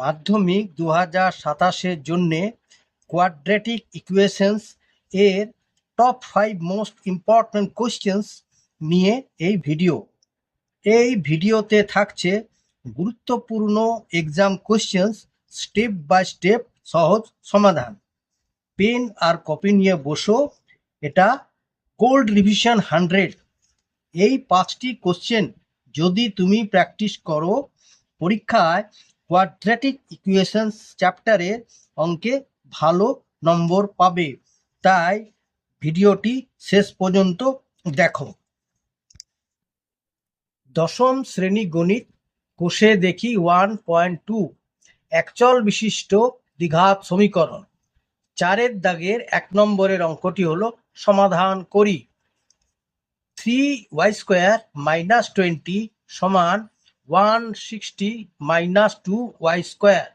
মাধ্যমিক 2027-এর জন্যে কোয়াড্রেটিক ইকুয়েশনস এর টপ 5 মোস্ট ইম্পর্ট্যান্ট কোয়েশ্চেন্স নিয়ে এই ভিডিও। এই ভিডিওতে থাকছে গুরুত্বপূর্ণ exam questions, step by step সহজ সমাধান। পেন আর কপি নিয়ে বসো, এটা গোল্ড রিভিশন 100। এই 5টি কোশ্চেন যদি তুমি প্র্যাকটিস করো, পরীক্ষায় কোয়াড্রেটিক ইকুয়েশনস চ্যাপ্টারের অঙ্কে ভালো নম্বর পাবে। তাই ভিডিওটি শেষ পর্যন্ত দেখো। দশম শ্রেণী গণিত কোষে দেখি 1.2 একচল বিশিষ্ট দ্বিঘাত সমীকরণ। 4 দাগের 1 নম্বরের অঙ্কটি হলো সমাধান করি। 3y² - 20 সমান 160 - 2y²।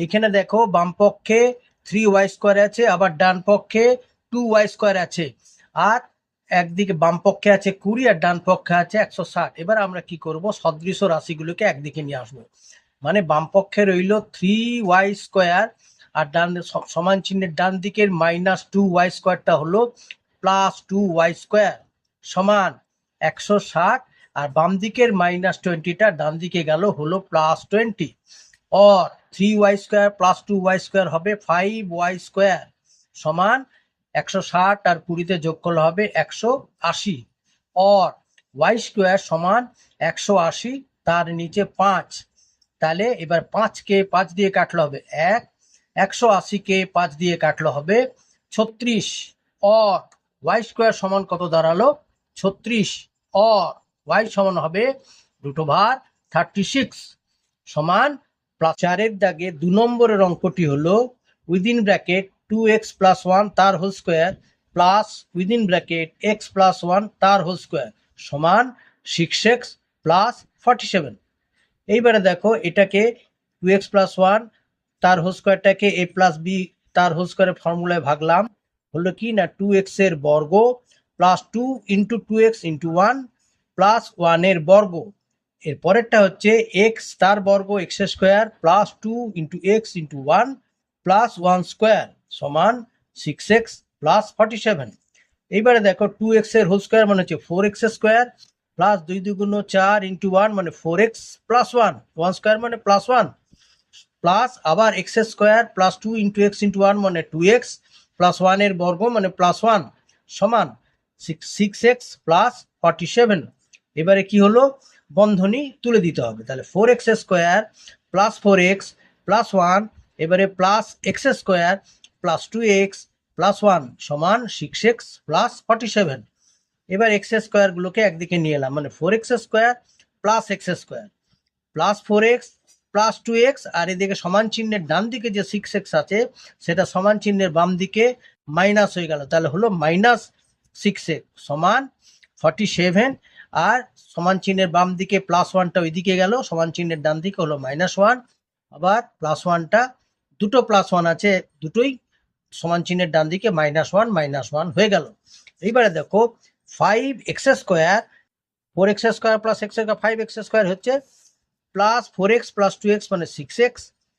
এইখানে দেখো বাম পক্ষে 3y² আছে, আবার ডান পক্ষে 2y² আছে, আর একদিকে বাম পক্ষে আছে 20 আর ডান পক্ষে আছে 160। এবার আমরা কি করব, সদৃশ রাশিগুলোকে একদিকে নিয়ে আসবো। মানে বাম পক্ষে রইল 3y² আর ডান সমান চিহ্নের ডান দিকের -2y² হলো +2y² সমান 160, আর বাম দিকের -20টা ডান দিকে গেল হলো +20। और 3y² + 2y² হবে 5y² সমান 160 আর 20তে যোগ করলে হবে 180। और y² সমান 180, তার নিচে 5। তাহলে এবার 5কে 5 দিয়ে কাটলে হবে 1, 180কে 5 দিয়ে কাটলে হবে 36। और y² সমান কত দাঁড়ালো 36, और y সমান হবে √36 সমান 4 দাগে 2 নম্বরের অঙ্কটি হলো উইদিন ব্র্যাকেট 2x + 1 তার whole square plus within bracket x + 1 তার হোল স্কোয়ার সমান 6x + 47। এইবারে দেখো এটাকে 2x + 1 তার হোল স্কোয়ারটাকে a + b তার হোল স্কোয়ারের ফর্মুলায় ভাগলাম, হলো কি না 2x এর বর্গ +2 × 2x × 1 + 1 এর বর্গ। এর পরেরটা হচ্ছে x তার বর্গ x² +2 × x × 1 + 1² সমান 6x + 47। এইবারে দেখো 2x এর হোল স্কোয়ার মানে হচ্ছে 4x² প্লাস 2 × 2 = 4 × 1 মানে 4x + 1, 1² মানে +1, প্লাস আবার x² +2 × x × 1 মানে 2x + 1 এর বর্গ মানে +1 সমান 6x + 47। এবারে কি হলো, বন্ধনী তুলে দিতে হবে। তাহলে 4x² + 4x + 1, এবারে প্লাস x² + 2x + 1 সমান 6x + 47। এবার x² গুলোকে একদিকে নিয়ে এলাম, মানে 4x² + x² + 4x + 2x, আর এদিকে সমান চিহ্নের ডান দিকে যে 6x আছে সেটা সমান চিহ্নের বাম দিকে মাইনাস হয়ে গেল, তাহলে হলো -6x সমান 47। আর সমান চিহ্নের বাম দিকে +1টা ওইদিকে গেল, সমান চিহ্নের ডান দিকে হলো -1, আবার +1টা দুটো +1 আছে, দুটোই সমান চিহ্নের ডান দিকে -1 হয়ে গেল। এইবারে দেখো 5x², 4x² + x² 5x² হচ্ছে +4x + 2x মানে 6x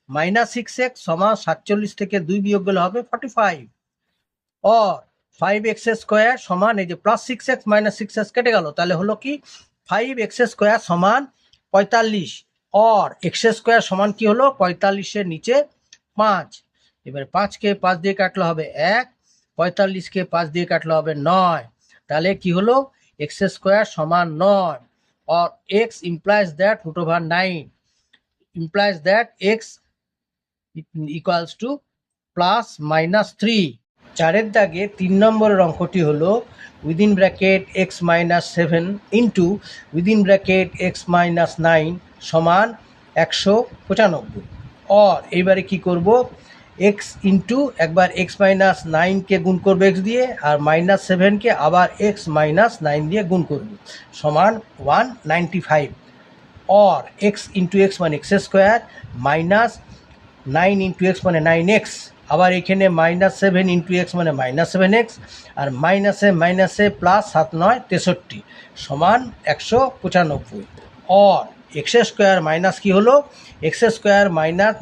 -6x সমান 47 থেকে 2 বিয়োগ গেলে হবে 45। और 5x² সমান এই যে +6x - 6x কেটে গেল, তাহলে হলো কি 5x² সমান 45, और x² সমান কি হলো 45-এর নিচে 5। এবারে 5কে 5 দিয়ে কাটলে হবে 1, 45কে 5 দিয়ে কাটলে হবে 9। তাহলে কি হলো x² সমান 9, और x implies that √9 implies that x equals to +-3। 4 দাগে 3 নম্বরের অঙ্কটি হলো within bracket x - 7 into within bracket x - 9 সমান 195। और এইবারে কি করব, x ইন্টু একবার x - 9কে গুণ করবো x দিয়ে, আর -7কে আবার x - 9 দিয়ে গুণ করব সমান 195। और x ইন্টু x মানে x² -9 × x মানে 9x, আবার এখানে -7 × x মানে -7x, আর মাইনাসে মাইনাসে +7 × 9 = 63 সমান 195। और এক্স স্কোয়ার মাইনাস কি হলো, এক্স স্কোয়ার মাইনাস,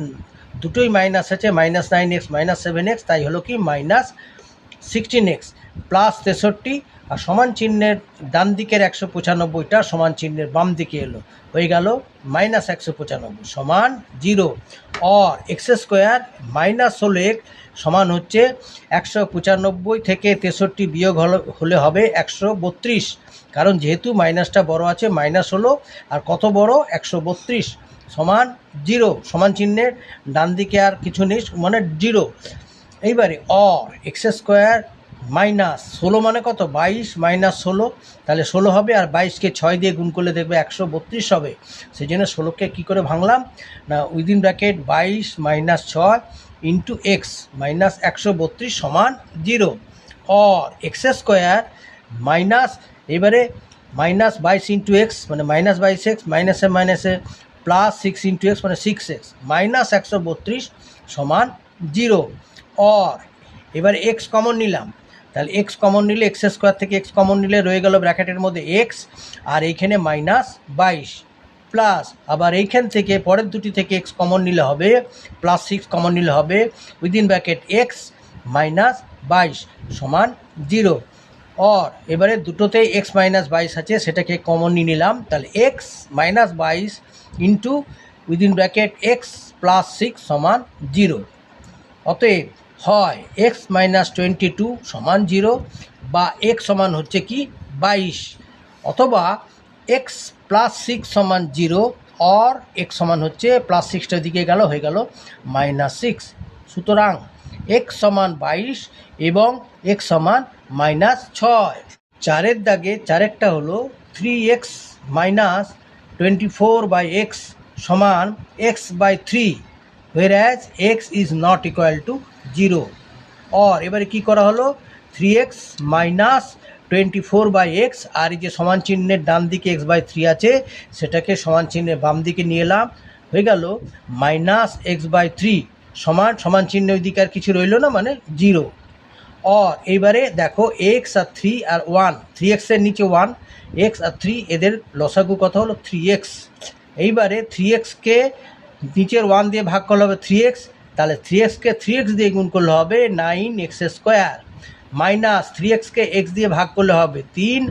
দুটোই মাইনাস আছে, -9x -7x, তাই হলো কি -16x প্লাস 63, আর সমান চিহ্নের ডান দিকের 195টা সমান চিহ্নের বাম দিকে এলো, হয়ে গেল -195 সমান 0। और এক্স স্কোয়ার -16x সমান হচ্ছে 195 থেকে 63 বিয়োগ হলে হবে 132, কারণ যেহেতু মাইনাসটা বড় আছে মাইনাস হলো, আর কত বড় 132 সমান 0, সমান চিহ্নের ডান দিকে আর কিছু নেই মানে 0। এইবারে और এক্স স্কোয়ার -16 মানে কত 22 -16, তাহলে 16 হবে, আর 22কে 6 দিয়ে গুণ করলে দেখবে 132 হবে, সেই জন্য 16কে কী করে ভাঙলাম না উইদিন ব্র্যাকেট 22 - 6 ইন্টু এক্স -132 সমান 0। और এক্স স্কোয়ার মাইনাস, এবারে -22 ইন্টু এক্স মানে -22x, মাইনাসে মাইনাসে +6 ইন্টু এক্স মানে 6x -132 সমান 0। और এবার এক্স কমন নিলাম, তাহলে এক্স কমন নিলে এক্স স্কোয়ার থেকে এক্স কমন নিলে রয়ে গেল ব্র্যাকেটের মধ্যে এক্স, আর এইখানে -22 প্লাস, আবার এইখান থেকে পরের দুটি থেকে এক্স কমন নিলে হবে +6 কমন নিলে হবে উইদিন ব্র্যাকেট এক্স -22 সমান 0। और এবারে দুটোতেই এক্স -22 আছে, সেটাকে কমন নিয়ে নিলাম, তাহলে x -22 into within bracket x +6 সমান 0। অতএব হয় এক্স -22 সমান 0, বা এক্স সমান হচ্ছে কি 22, অথবা এক্স +6 সমান 0, और এক্স সমান হচ্ছে +6টার দিকে গেল, হয়ে গেল -6। সুতরাং এক্স সমান 22 এবং এক্স সমান -6। চারের দাগে চারেরটা হলো 3x - 24/x সমান x/3, whereas x is not equal to 0। और এবারে কি করা হলো 3x - 24/x, আর এই যে সমান চিহ্নের ডান দিকে x/3 আছে সেটাকে সমান চিহ্নের বাম দিকে নিয়ে এলাম, হয়ে গেল -x/3 সমান, সমান চিহ্ন ওই দিকে আর কিছু রইল না মানে 0। और এইবারে দেখো এক্স আর 3 আর 1, 3x এর নিচে 1, এক্স আর 3 এদের লসাগু কত হলো 3x। এইবারে 3xকে নিচের 1 দিয়ে ভাগ করলে হবে 3x, তাহলে 3xকে 3x দিয়ে গুণ করলে হবে 9x স্কোয়ার, মাইনাস 3xকে x দিয়ে ভাগ করলে হবে 3,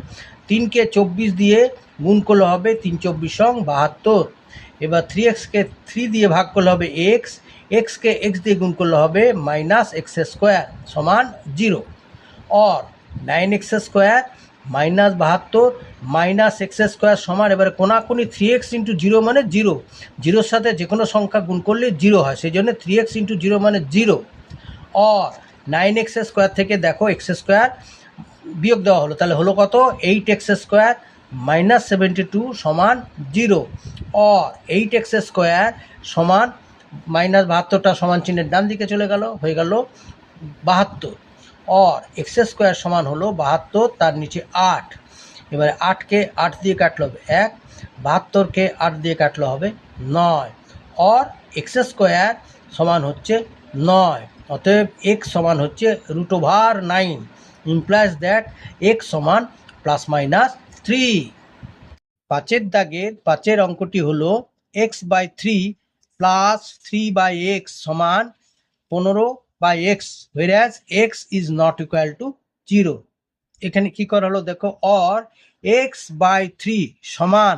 3কে 24 দিয়ে গুণ করলে হবে 3 24 72। এবার 3xকে 3 দিয়ে ভাগ করলে হবে x, एक्सকে x দিয়ে গুণ করলে হবে -x স্কোয়ার সমান 0। और 9x স্কোয়ার -72 -x স্কোয়ার সমান, এবারে কোনাকুনি 3x ইন্টু 0 মানে 0, 0-র সাথে যে কোনো সংখ্যা গুণ করলে 0 হয়, সেই জন্য 3x ইন্টু 0 মানে 0। और 9x স্কোয়ার থেকে দেখো x স্কোয়ার বিয়োগ দেওয়া হলো, তাহলে হলো কত 8x স্কোয়ার -72 সমান 0। और 8x স্কোয়ার সমান -72টা সমান চিহ্নের ডান দিকে চলে গেল, হয়ে গেল 72। और এক্স স্কোয়ার সমান হলো 72, তার নিচে 8, এবারে 8কে 8 দিয়ে কাটলে হবে 1, 72কে 8 দিয়ে কাটলে হবে 9। और এক্স স্কোয়ার সমান হচ্ছে 9, অতএব এক্স সমান হচ্ছে √9, ইমপ্লাইজ দ্যাট এক্স সমান ±3। পাঁচের দাগের পাঁচের অঙ্কটি হলো x/3 + 3/x সমান 15/x, whereas x is not equal to 0। এখানে কি করা হলো দেখো, और x/3 সমান,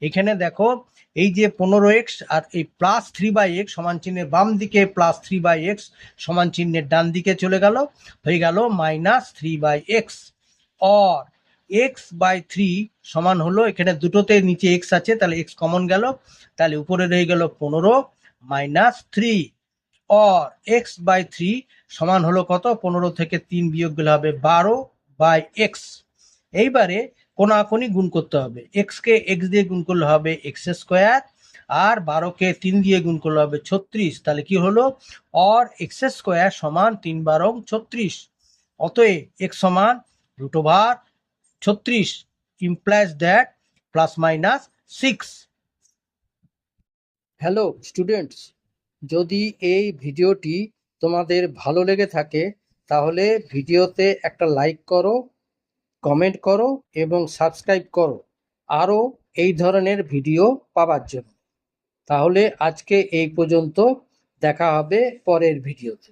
এখানে দেখো এই যে 15x আর এই +3/x সমান চিহ্নের বাম দিকে +3/x সমান চিহ্নের ডান দিকে চলে গেল, হয়ে গেল -3/x। और x/3 সমান হলো, এখানে দুটোতে নিচে x আছে তাহলে x কমন গেল, তাহলে উপরে রয়ে গেল 15 - 3। और x/3 সমান হলো কত, 15 থেকে 3 বিয়োগ গেলে হবে 12/x। এইবারে কোনাকুনি গুণ করতে হবে, x-কে x দিয়ে গুণ করলে হবে x স্কোয়ার, আর 12কে 3 দিয়ে গুণ করলে হবে 36, তাহলে কি হলো और x স্কোয়ার সমান 3 × 12 = 36। অতএব x সমান √36, implies that ±6। হ্যালো স্টুডেন্টস, যদি এই ভিডিওটি তোমাদের ভালো লেগে থাকে তাহলে ভিডিওতে একটা লাইক করো, কমেন্ট করো এবং সাবস্ক্রাইব করো। আরও এই ধরনের ভিডিও পাওয়ার জন্য। তাহলে আজকে এই পর্যন্ত, দেখা হবে পরের ভিডিওতে।